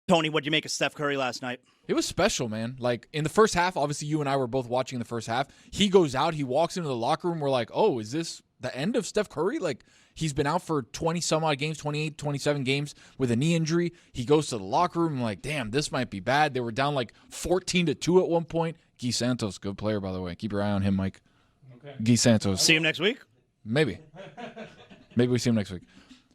Tony, what'd you make of Steph Curry last night? It was special, man. Like, in the first half, obviously you and I were both watching the first half. He goes out, he walks into the locker room. We're like, oh, is this the end of Steph Curry? Like, he's been out for 20-some-odd games, 28, 27 games with a knee injury. He goes to the locker room. I'm like, damn, this might be bad. They were down like 14-2 at one point. Guy Santos, good player, by the way. Keep your eye on him, Mike. Okay. Guy Santos. See him next week? Maybe. Maybe we see him next week.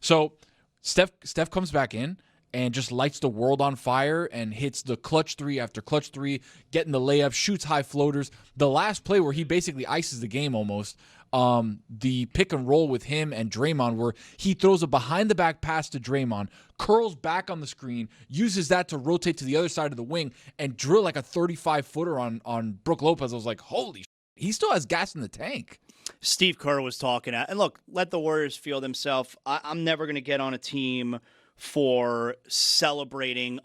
So Steph comes back in and just lights the world on fire and hits the clutch three after clutch three, getting the layup, shoots high floaters. The last play where he basically ices the game almost, the pick and roll with him and Draymond, where he throws a behind-the-back pass to Draymond, curls back on the screen, uses that to rotate to the other side of the wing, and drill like a 35-footer on Brook Lopez. I was like, holy shit, he still has gas in the tank. Steve Kerr was talking and look, let the Warriors feel themselves. I'm never going to get on a team for celebrating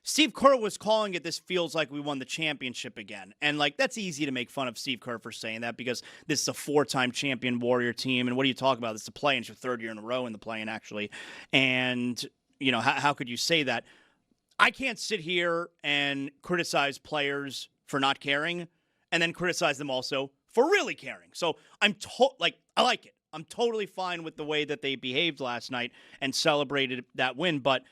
Steve Kerr was calling it, this feels like we won the championship again. And like, that's easy to make fun of Steve Kerr for saying that because this is a 4-time champion Warrior team. And what are you talking about? This is a play-in. It's your third year in a row in the play-in, actually. And, you know, how could you say that? I can't sit here and criticize players for not caring and then criticize them also for really caring. So I like it. I'm totally fine with the way that they behaved last night and celebrated that win. But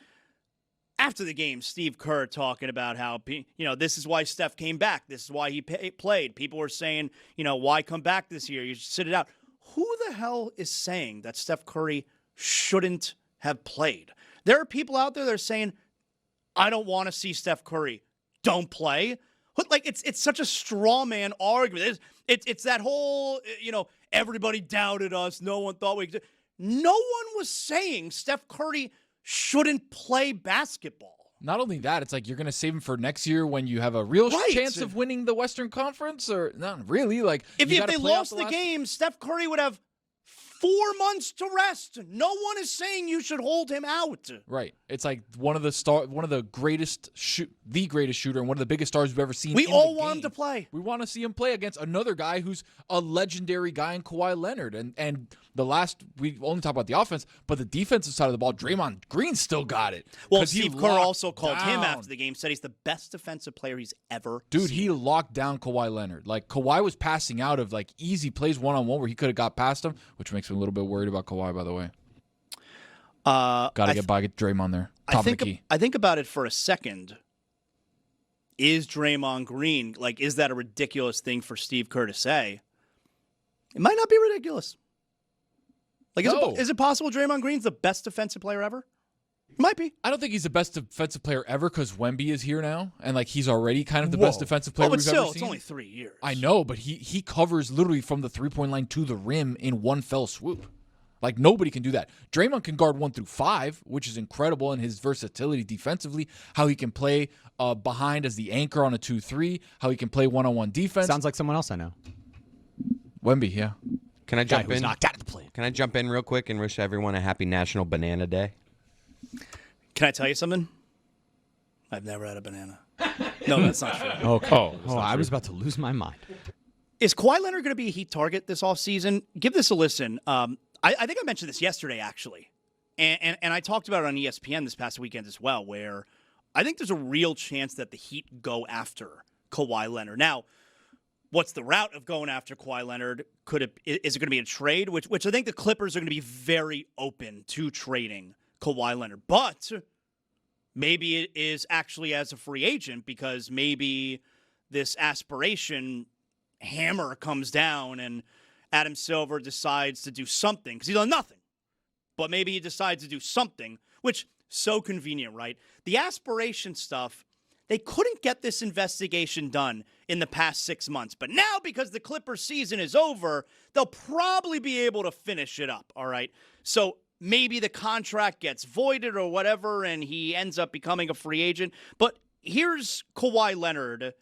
after the game, Steve Kerr talking about how, you know, this is why Steph came back. This is why he played. People were saying, you know, why come back this year? You should sit it out. Who the hell is saying that Steph Curry shouldn't have played? There are people out there that are saying, I don't want to see Steph Curry. Don't play. Like, it's such a straw man argument. It's that whole, you know, everybody doubted us. No one thought we could. No one was saying Steph Curry shouldn't play basketball. Not only that, it's like you're going to save him for next year when you have a real chance of winning the Western Conference, or not really. Like, if they lost the game, Steph Curry would have 4 months to rest. No one is saying you should hold him out. Right. It's like one of the greatest shooter and one of the biggest stars we've ever seen. We all want him to play. We want to see him play against another guy who's a legendary guy in Kawhi Leonard. And we only talk about the offense, but the defensive side of the ball, Draymond Green still got it. Well, Steve Kerr also called him after the game, said he's the best defensive player he's ever seen. He locked down Kawhi Leonard. Like, Kawhi was passing out of like easy plays one-on-one where he could have got past him, which makes me a little bit worried about Kawhi, by the way. Got to get Draymond there. Top of the key. I think about it for a second. Is Draymond Green, like, is that a ridiculous thing for Steve Kerr to say? It might not be ridiculous. Like, is it possible Draymond Green's the best defensive player ever? Might be. I don't think he's the best defensive player ever because Wemby is here now, and like he's already kind of the best defensive player we've ever seen. It's only 3 years. I know, but he covers literally from the three-point line to the rim in one fell swoop. Like, nobody can do that. Draymond can guard 1 through 5, which is incredible in his versatility defensively, how he can play behind as the anchor on a 2-3, how he can play one-on-one defense. Sounds like someone else I know. Wemby, yeah. Can I jump in? Knocked out of the plane. Can I jump in real quick and wish everyone a happy National Banana Day? Can I tell you something? I've never had a banana. No, that's not true. Okay. I was about to lose my mind. Is Kawhi Leonard going to be a Heat target this offseason? Give this a listen. I think I mentioned this yesterday, actually. And I talked about it on ESPN this past weekend as well, where I think there's a real chance that the Heat go after Kawhi Leonard. Now, what's the route of going after Kawhi Leonard? Is it going to be a trade? Which I think the Clippers are going to be very open to trading Kawhi Leonard. But maybe it is actually as a free agent because maybe this aspiration hammer comes down and Adam Silver decides to do something because he's done nothing. But maybe he decides to do something, which so convenient, right? The aspiration stuff, they couldn't get this investigation done in the past 6 months. But now, because the Clippers season is over, they'll probably be able to finish it up, all right? So maybe the contract gets voided or whatever, and he ends up becoming a free agent. But here's Kawhi Leonard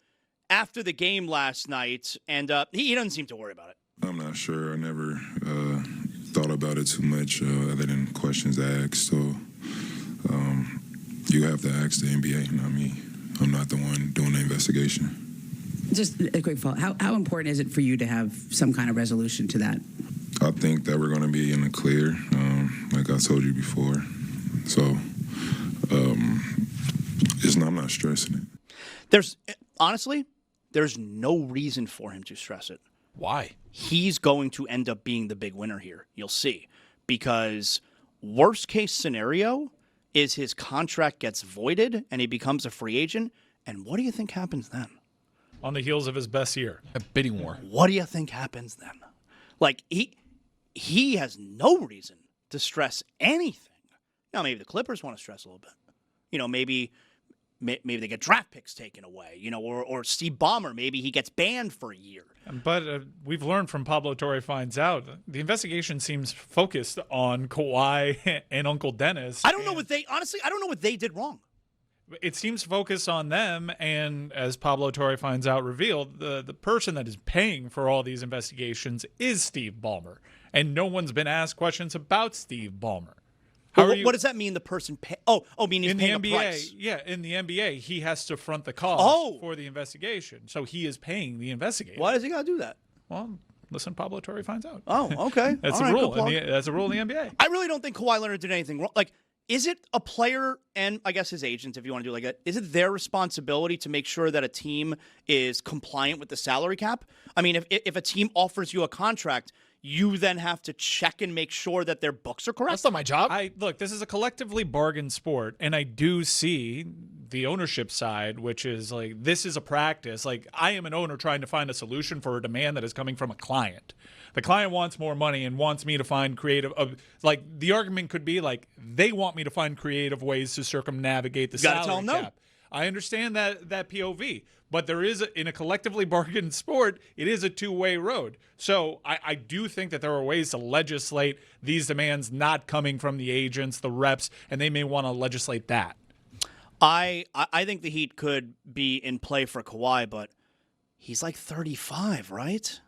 after the game last night, and he doesn't seem to worry about it. I'm not sure. I never thought about it too much other than questions asked. So you have to ask the NBA, not me. I'm not the one doing the investigation. Just a quick follow-up. How important is it for you to have some kind of resolution to that? I think that we're going to be in the clear, like I told you before. So No, I'm not stressing it. There's no reason for him to stress it. Why? He's going to end up being the big winner here. You'll see. Because worst case scenario is his contract gets voided and he becomes a free agent. And what do you think happens then? On the heels of his best year. A bidding war. What do you think happens then? Like, he has no reason to stress anything. Now, maybe the Clippers want to stress a little bit. Maybe they get draft picks taken away, or Steve Ballmer, maybe he gets banned for a year. But we've learned from Pablo Torre Finds Out, the investigation seems focused on Kawhi and Uncle Dennis. I don't know what they did wrong. It seems focused on them, and as Pablo Torre Finds Out revealed, the person that is paying for all these investigations is Steve Ballmer, and no one's been asked questions about Steve Ballmer. What does that mean? The person pay? Mean he's paying in the NBA? a price. Yeah, in the NBA, he has to front the cost for the investigation, so he is paying the investigator. Why does he got to do that? Well, listen, Pablo Torre Finds Out. Oh, okay. That's All a right, rule. good plug. That's a rule in the NBA. I really don't think Kawhi Leonard did anything wrong. Like, is it a player and I guess his agents, if you want to do like that, is it their responsibility to make sure that a team is compliant with the salary cap? I mean, if a team offers you a contract, you then have to check and make sure that their books are correct. That's not my job. Look, this is a collectively bargained sport, and I do see the ownership side, which is like, this is a practice. Like, I am an owner trying to find a solution for a demand that is coming from a client. The client wants more money and wants me to find creative. Like, the argument could be like, they want me to find creative ways to circumnavigate the salary tell them no. cap. I understand that POV, but there is in a collectively bargained sport, it is a two-way road. So I do think that there are ways to legislate these demands not coming from the agents, the reps, and they may want to legislate that. I think the Heat could be in play for Kawhi, but he's like 35, right?